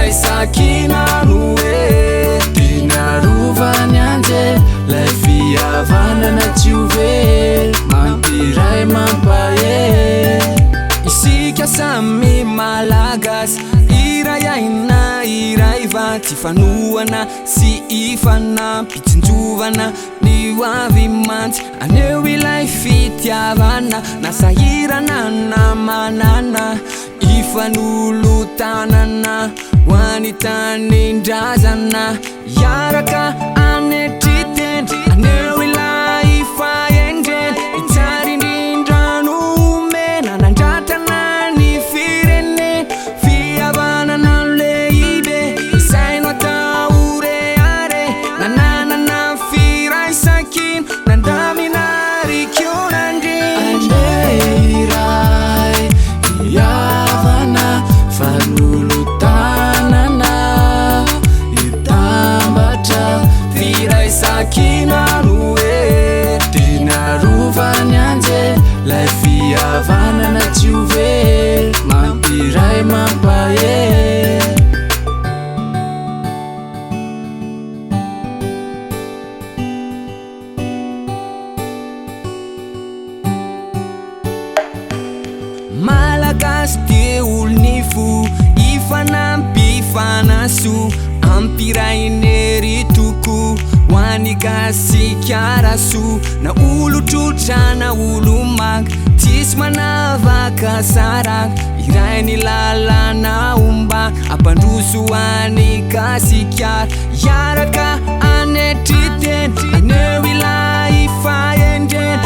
firaisakina no e dinarovany anje lay fihavanana tsy ove mampiray mampahe isika samy malagas iray aina iray va tsy fanoana sy ifanampitsinjovana ny hoavy mantsy aneo ilay fitiavana na sahirana na manana ifanolotanana hoany tanindrazana iaraka anetritendry aneo ilay fahendreny itsary indrindrano mena nandratana ny firene fihavanana lehibe isaino atao reare nananana firaisakino nandaminarikionandry andeiray ihavana fanolotanana itambatra firaisakina no e dinarovany anje lay fihavanana tsy ove mampiray mampahe malagasy de olony fo ifanampifanaso ampirainery toko hoany gasikaraso na olo trotra na olo manga tsisy manavaka saraka iray ny lalana omba ampandroso hoany gasikara iaraka anetriteny aneo ilay fahendreny